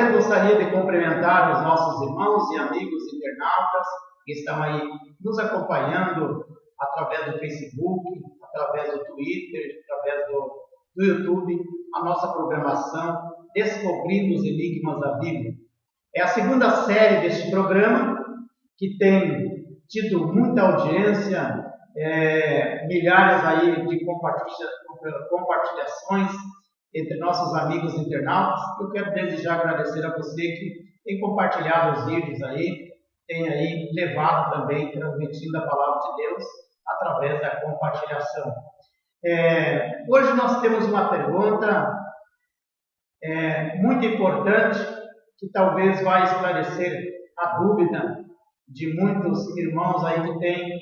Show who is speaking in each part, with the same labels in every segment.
Speaker 1: prazer, gostaria de cumprimentar os nossos irmãos e amigos internautas que estão aí nos acompanhando através do Facebook, através do Twitter, através do YouTube, a nossa programação Descobrindo os Enigmas da Bíblia. É a segunda série deste programa, que tem tido muita audiência, milhares aí de compartilhações entre nossos amigos internautas. Eu quero desde já agradecer a você que tem compartilhado os vídeos aí, tem aí levado também, transmitindo a palavra de Deus através da compartilhação. Hoje nós temos uma pergunta muito importante, que talvez vai esclarecer a dúvida de muitos irmãos aí que têm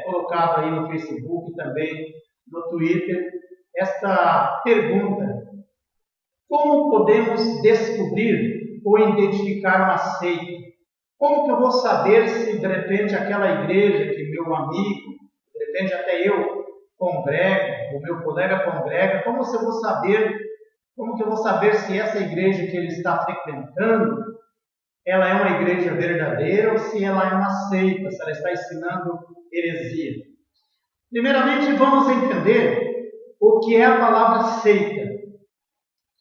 Speaker 1: colocado aí no Facebook e também no Twitter esta pergunta: como podemos descobrir ou identificar uma seita? Como que eu vou saber se de repente aquela igreja que meu amigo, de repente até eu congrego, o meu colega congrega, como que eu vou saber se essa igreja que ele está frequentando, ela é uma igreja verdadeira ou se ela é uma seita, se ela está ensinando heresia? Primeiramente, vamos entender o que é a palavra seita.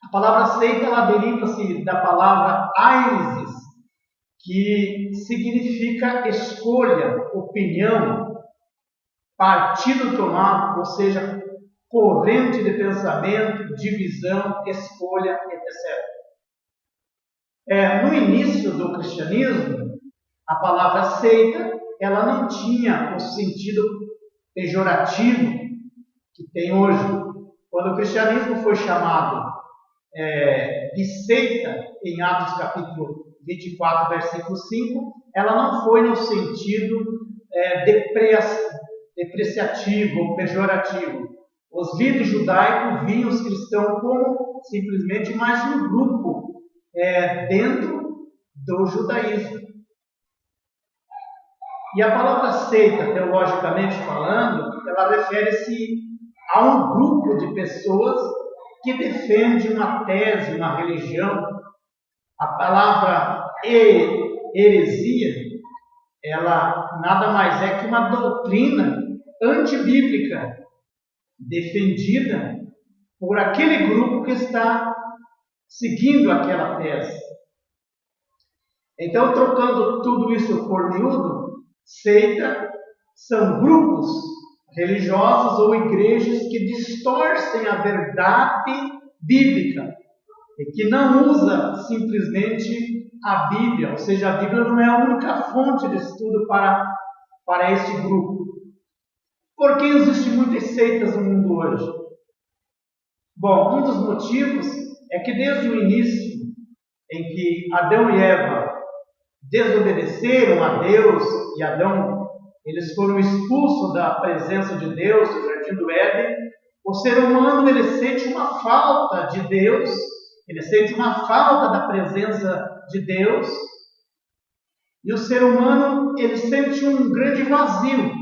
Speaker 1: A palavra seita, ela deriva-se da palavra airesis, que significa escolha, opinião, partido tomado, ou seja, corrente de pensamento, divisão, escolha, etc. No início do cristianismo, a palavra seita, ela não tinha o sentido pejorativo que tem hoje. Quando o cristianismo foi chamado de seita, em Atos capítulo 24, versículo 5, ela não foi no sentido depreciativo ou pejorativo. Os líderes judaicos viam os cristãos como simplesmente mais um grupo dentro do judaísmo. E a palavra seita, teologicamente falando, ela refere-se a um grupo de pessoas que defende uma tese, uma religião. A palavra heresia, ela nada mais é que uma doutrina antibíblica defendida por aquele grupo que está seguindo aquela tese. Então, trocando tudo isso por miúdo, seita são grupos religiosos ou igrejas que distorcem a verdade bíblica e que não usa simplesmente a Bíblia, ou seja, a Bíblia não é a única fonte de estudo para este grupo. Por que existem muitas seitas no mundo hoje? Bom, um dos motivos é que desde o início, em que Adão e Eva desobedeceram a Deus, e Adão, eles foram expulsos da presença de Deus do Jardim do Éden, o ser humano ele sente uma falta de Deus, ele sente uma falta da presença de Deus, e o ser humano ele sente um grande vazio,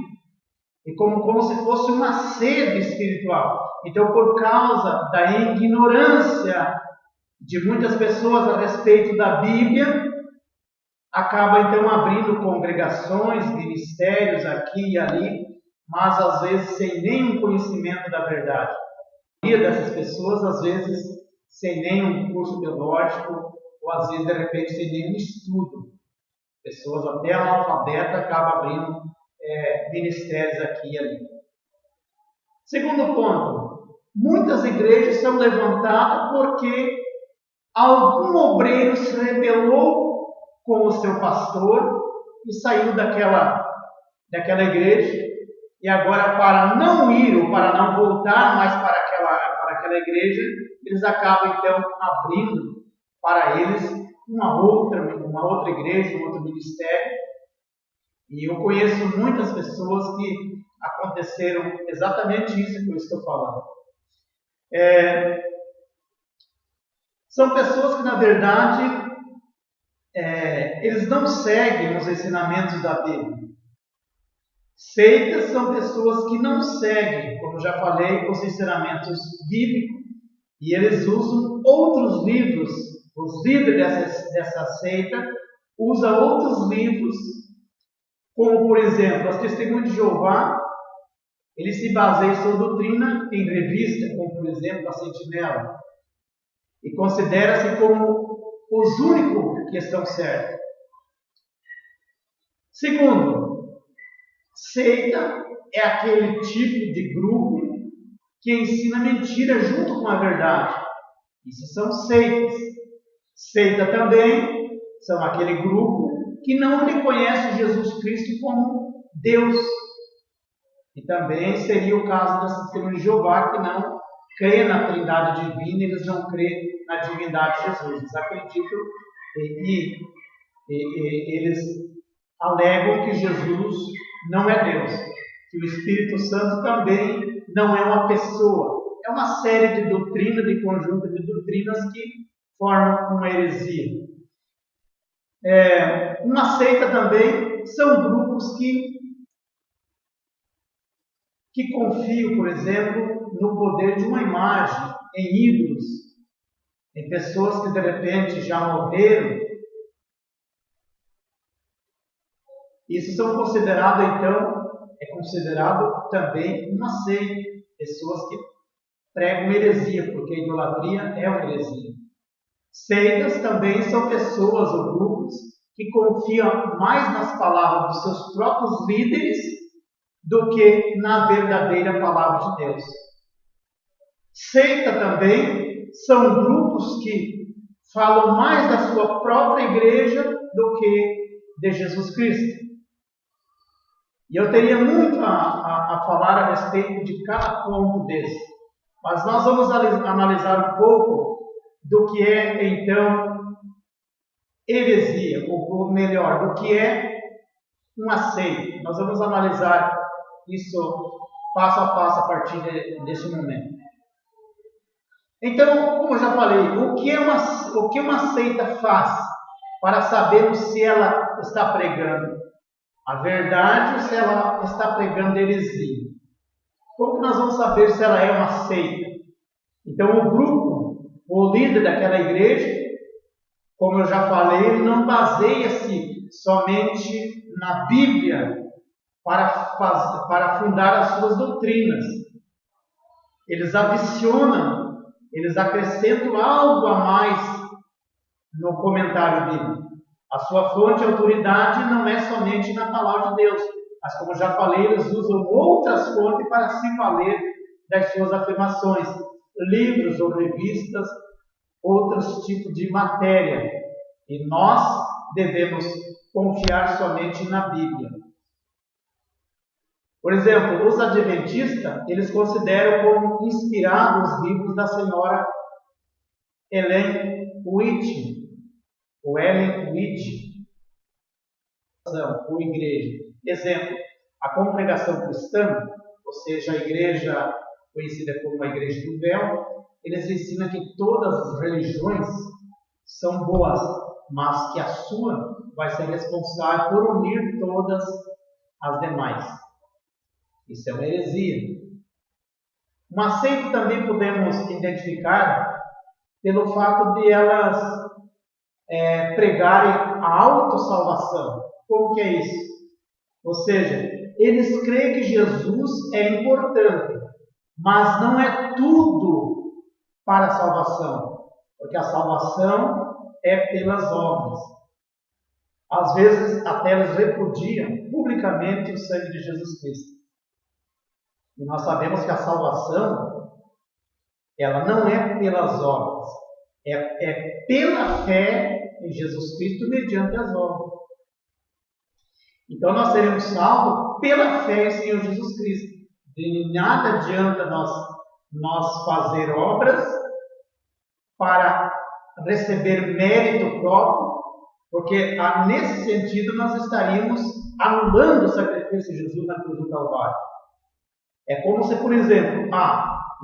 Speaker 1: e como se fosse uma sede espiritual. Então, por causa da ignorância de muitas pessoas a respeito da Bíblia, acaba então abrindo congregações, ministérios aqui e ali, mas às vezes sem nenhum conhecimento da verdade. A maioria dessas pessoas, às vezes, sem nenhum curso teológico, ou às vezes, de repente, sem nenhum estudo. Pessoas até analfabetas acabam abrindo ministérios aqui e ali. Segundo ponto, muitas igrejas são levantadas porque algum obreiro se rebelou com o seu pastor e saiu daquela igreja, e agora, para não ir ou para não voltar mais para aquela igreja, eles acabam então abrindo para eles uma outra igreja, um outro ministério. E eu conheço muitas pessoas que aconteceram exatamente isso que eu estou falando. São pessoas que, na verdade, eles não seguem os ensinamentos da Bíblia. Seitas são pessoas que não seguem, como já falei, os ensinamentos bíblicos, e eles usam outros livros os líderes dessa seita usam outros livros, como por exemplo, as Testemunhas de Jeová. Eles se baseiam sua doutrina em revista, como por exemplo a Sentinela, e considera-se como os únicos que estão certos. Segundo, seita é aquele tipo de grupo que ensina mentira junto com a verdade. Isso são seitas. Seita também são aquele grupo que não reconhece Jesus Cristo como Deus. E também seria o caso das Testemunhas de Jeová, que não crê na Trindade Divina, eles não crêem na divindade de Jesus. Eles acreditam e eles alegam que Jesus não é Deus, que o Espírito Santo também não é uma pessoa. É uma série de doutrinas, de conjunto de doutrinas que formam uma heresia. Uma seita também são grupos que confiam, por exemplo, no poder de uma imagem, em ídolos, em pessoas que de repente já morreram. Isso são considerados, então, é considerado também uma seita, pessoas que pregam heresia, porque a idolatria é uma heresia. Seitas também são pessoas ou grupos que confiam mais nas palavras dos seus próprios líderes do que na verdadeira palavra de Deus. Seita também são grupos que falam mais da sua própria igreja do que de Jesus Cristo. E eu teria muito a falar a respeito de cada ponto desse. Mas nós vamos analisar um pouco do que é, então, heresia, ou melhor, do que é uma seita. Nós vamos analisar isso passo a passo a partir desse momento. Então, como eu já falei, o que uma seita faz para sabermos se ela está pregando a verdade ou se ela está pregando heresia? Como que nós vamos saber se ela é uma seita? Então, o grupo, o líder daquela igreja, como eu já falei, ele não baseia-se somente na Bíblia para fundar as suas doutrinas. Eles adicionam, eles acrescentam algo a mais no comentário bíblico. A sua fonte de autoridade não é somente na palavra de Deus, mas como já falei, eles usam outras fontes para se valer das suas afirmações, livros ou revistas, outros tipos de matéria. E nós devemos confiar somente na Bíblia. Por exemplo, os adventistas, eles consideram como inspirados os livros da senhora Ellen White, ou Ellen White, ou igreja. Exemplo, a congregação cristã, ou seja, a igreja conhecida como a igreja do véu, eles ensinam que todas as religiões são boas, mas que a sua vai ser responsável por unir todas as demais. Isso é uma heresia. Uma seita também podemos identificar pelo fato de elas pregarem a autossalvação. Como que é isso? Ou seja, eles creem que Jesus é importante, mas não é tudo para a salvação, porque a salvação é pelas obras. Às vezes até eles repudiam publicamente o sangue de Jesus Cristo. E nós sabemos que a salvação, ela não é pelas obras, é pela fé em Jesus Cristo mediante as obras. Então nós seremos salvos pela fé em Senhor Jesus Cristo. De nada adianta nós fazer obras para receber mérito próprio, porque nesse sentido nós estaríamos anulando o sacrifício de Jesus na cruz do Calvário. É como se, por exemplo,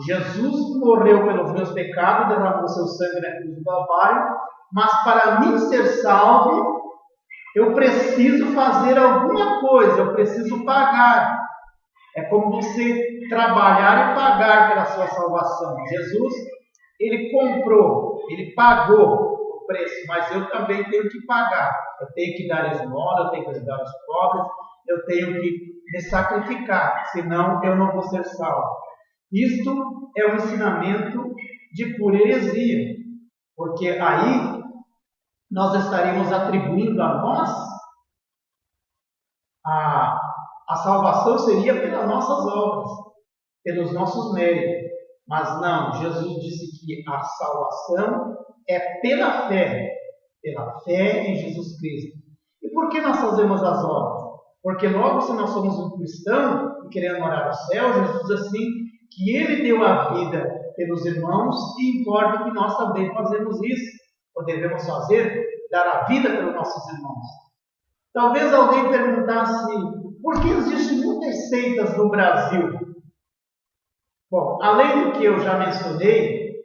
Speaker 1: Jesus morreu pelos meus pecados, derramou seu sangue na cruz do Calvário, mas para mim ser salvo, eu preciso fazer alguma coisa, eu preciso pagar. É como você trabalhar e pagar pela sua salvação. Jesus, ele comprou, ele pagou o preço, mas eu também tenho que pagar. Eu tenho que dar esmola, eu tenho que ajudar os pobres, eu tenho que me sacrificar, senão eu não vou ser salvo. Isto é um ensinamento de pura heresia, porque aí nós estaríamos atribuindo a nós a salvação seria pelas nossas obras, pelos nossos méritos. Mas não, Jesus disse que a salvação é pela fé em Jesus Cristo. E por que nós fazemos as obras? Porque logo se nós somos um cristão e queremos morar no céu, Jesus diz assim, que Ele deu a vida pelos irmãos e importa que nós também fazemos isso. Ou devemos fazer, dar a vida pelos nossos irmãos. Talvez alguém perguntasse, por que existem muitas seitas no Brasil? Bom, além do que eu já mencionei,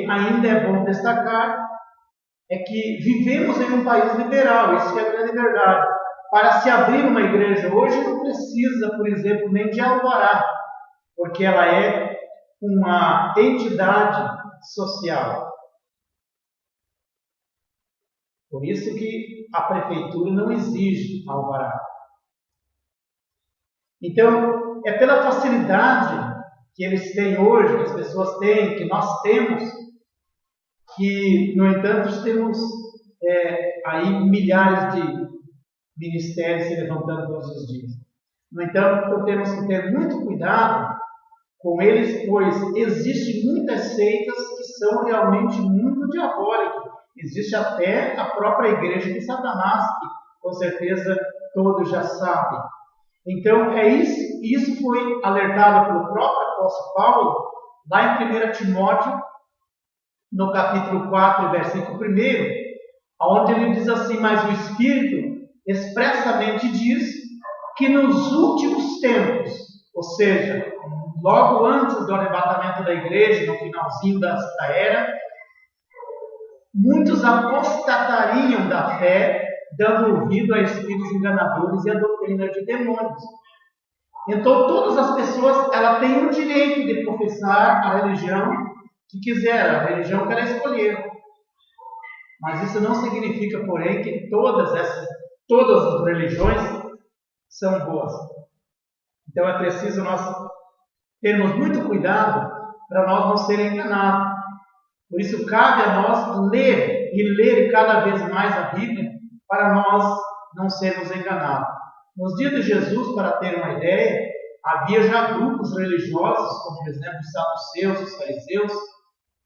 Speaker 1: ainda é bom destacar é que vivemos em um país liberal, isso é a grande verdade. Para se abrir uma igreja hoje não precisa, por exemplo, nem de alvará, porque ela é uma entidade social. Por isso que a prefeitura não exige alvará. Então, é pela facilidade que eles têm hoje, que as pessoas têm, que nós temos, que, no entanto, temos aí milhares de ministérios se levantando todos os dias. No entanto, temos que ter muito cuidado com eles, pois existem muitas seitas que são realmente muito diabólicas. Existe até a própria igreja de Satanás, que com certeza todos já sabem. Então, isso foi alertado pelo próprio apóstolo Paulo, lá em 1 Timóteo, no capítulo 4, versículo 1, onde ele diz assim, mas o Espírito expressamente diz que nos últimos tempos, ou seja, logo antes do arrebatamento da igreja, no finalzinho desta era, muitos apostatariam da fé, dando ouvido a espíritos enganadores e a doutrina de demônios. Então, todas as pessoas, ela tem o direito de professar a religião que quiser, a religião que ela escolher. Mas isso não significa, porém, que todas as religiões são boas. Então, é preciso nós termos muito cuidado para nós não sermos enganados. Por isso, cabe a nós ler cada vez mais a Bíblia, para nós não sermos enganados. Nos dias de Jesus, para ter uma ideia, havia já grupos religiosos, como por exemplo os saduceus, os fariseus.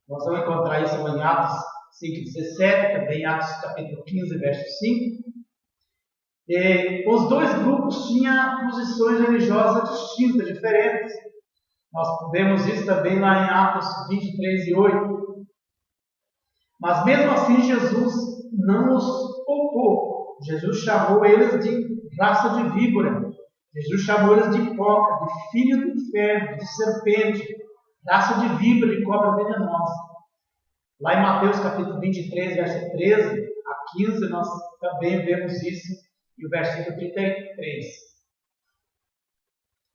Speaker 1: Nós vamos encontrar isso em Atos 5,17, também em Atos capítulo 15, verso 5. Os dois grupos tinham posições religiosas distintas, diferentes. Nós vemos isso também lá em Atos 23 e 8. Mas mesmo assim Jesus não os poupou. Jesus chamou eles de raça de víbora. Jesus chamou eles de hipócrita, de filho do inferno, de serpente, raça de víbora, de cobra venenosa. Lá em Mateus capítulo 23, verso 13 a 15, nós também vemos isso, e o versículo 33.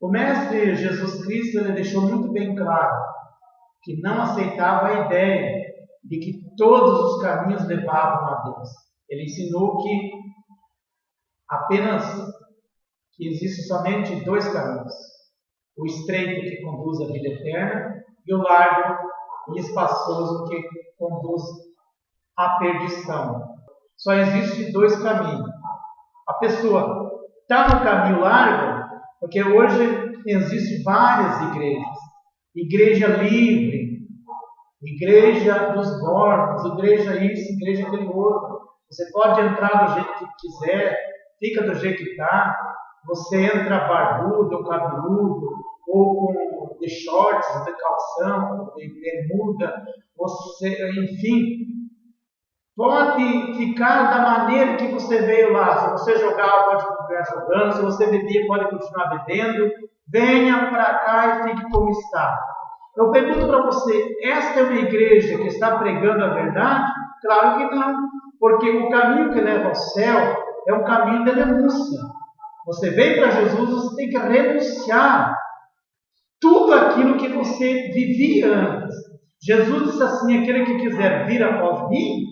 Speaker 1: O Mestre Jesus Cristo ele deixou muito bem claro que não aceitava a ideia de que todos os caminhos levavam a Deus. Ele ensinou que existe somente dois caminhos: o estreito que conduz à vida eterna e o largo e espaçoso que conduz à perdição. Só existem dois caminhos. A pessoa está no caminho largo, porque hoje existem várias igrejas. Igreja livre, igreja dos mortos, igreja isso, igreja aquele outro. Você pode entrar do jeito que quiser, fica do jeito que está. Você entra barbudo ou cabeludo, ou com de shorts, de calção, de bermuda, enfim, pode ficar da maneira que você veio lá. Se você jogar, pode continuar jogando. Se você beber, pode continuar bebendo. Venha para cá e fique como está. Eu pergunto para você, esta é uma igreja que está pregando a verdade? Claro que não, porque o caminho que leva ao céu é um caminho de renúncia. Você vem para Jesus, você tem que renunciar tudo aquilo que você vivia antes. Jesus disse assim: aquele que quiser vir após mim,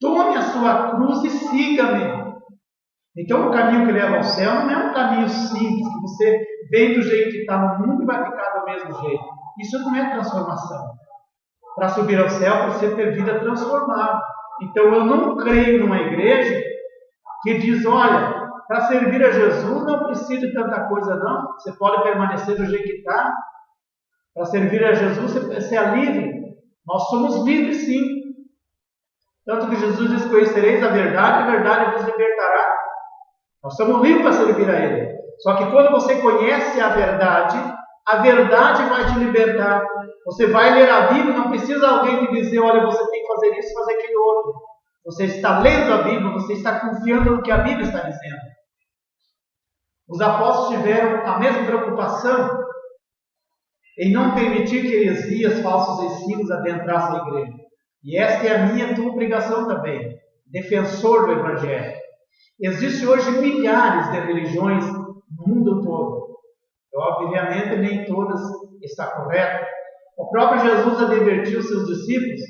Speaker 1: tome a sua cruz e siga-me. Então o caminho que leva ao céu não é um caminho simples, que você vem do jeito que está no mundo e vai ficar do mesmo jeito. Isso não é transformação. Para subir ao céu, precisa ter vida transformada. Então eu não creio numa igreja que diz: olha, para servir a Jesus não precisa de tanta coisa não, você pode permanecer do jeito que está. Para servir a Jesus você é livre. Nós somos livres sim. Tanto que Jesus diz: conhecereis a verdade vos libertará. Nós somos livres para servir a Ele. Só que quando você conhece a verdade vai te libertar. Você vai ler a Bíblia, não precisa alguém te dizer: olha, você tem que fazer isso, fazer aquele outro. Você está lendo a Bíblia, você está confiando no que a Bíblia está dizendo. Os apóstolos tiveram a mesma preocupação em não permitir que heresias, falsos ensinos adentrassem a igreja. E esta é a minha e tua obrigação também, defensor do Evangelho. Existem hoje milhares de religiões no mundo todo. Obviamente, nem todas estão corretas. O próprio Jesus advertiu seus discípulos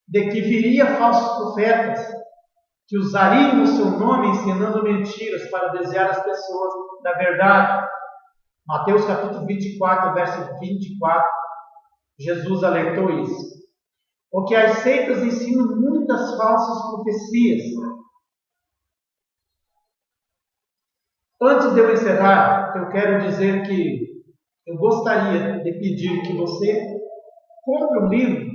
Speaker 1: de que viria falsos profetas que usariam o seu nome ensinando mentiras para desviar as pessoas da verdade. Mateus capítulo 24, verso 24, Jesus alertou isso. Porque as seitas ensinam muitas falsas profecias. Antes de eu encerrar, eu quero dizer que eu gostaria de pedir que você compre um livro.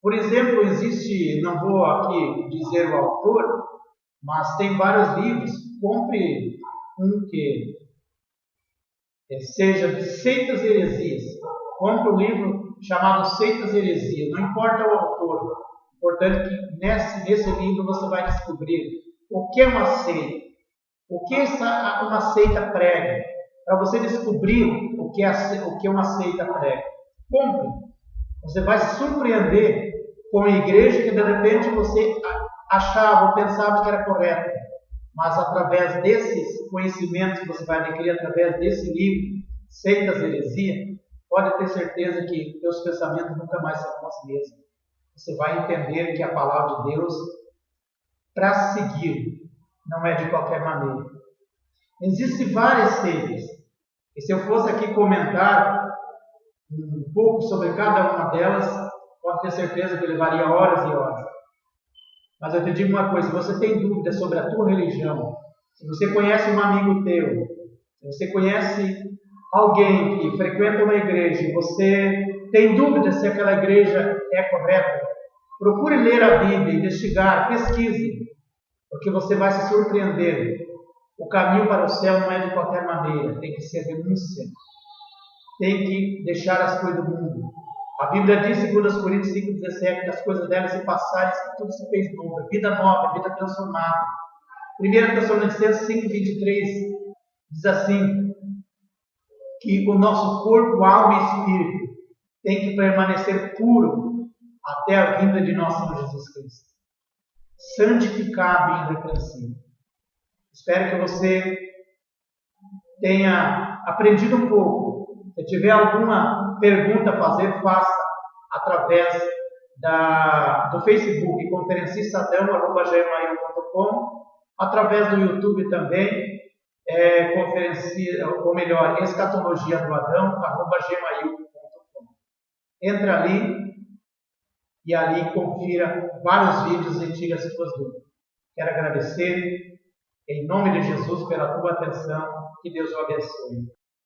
Speaker 1: Por exemplo, existe, não vou aqui dizer o autor, mas tem vários livros. Compre um que seja de seitas e heresias. Compre um livro chamado Seitas e Heresias. Não importa o autor. Importante que nesse livro você vai descobrir o que é uma seita. O que uma seita prega? Para você descobrir o que uma seita prega. Compre. Você vai se surpreender com a igreja que de repente você achava ou pensava que era correta. Mas através desses conhecimentos que você vai adquirir através desse livro, Seitas e Heresia, pode ter certeza que seus pensamentos nunca mais serão os mesmos. Você vai entender que a palavra de Deus, para seguir, não é de qualquer maneira. Existem várias seitas. E se eu fosse aqui comentar um pouco sobre cada uma delas, pode ter certeza que levaria horas e horas. Mas eu te digo uma coisa: se você tem dúvida sobre a tua religião, se você conhece um amigo teu, se você conhece alguém que frequenta uma igreja e você tem dúvida se aquela igreja é correta, procure ler a Bíblia, investigar, pesquise, porque você vai se surpreender. O caminho para o céu não é de qualquer maneira, tem que ser renúncia, tem que deixar as coisas do mundo. A Bíblia diz em 2 Coríntios 5,17 que as coisas devem se passar e tudo se fez novo, vida nova, vida transformada. 1 Tessalonicenses 5,23 diz assim, que o nosso corpo, alma e espírito tem que permanecer puro até a vinda de nosso Senhor Jesus Cristo, santificado e irrepreensível. Espero que você tenha aprendido um pouco. Se tiver alguma pergunta a fazer, faça através do Facebook, conferencisadão@gmail.com, através do YouTube também, escatologia do Adão@gmail.com. Entra ali e ali confira vários vídeos e tire as suas dúvidas. Quero agradecer em nome de Jesus pela tua atenção. Que Deus o abençoe.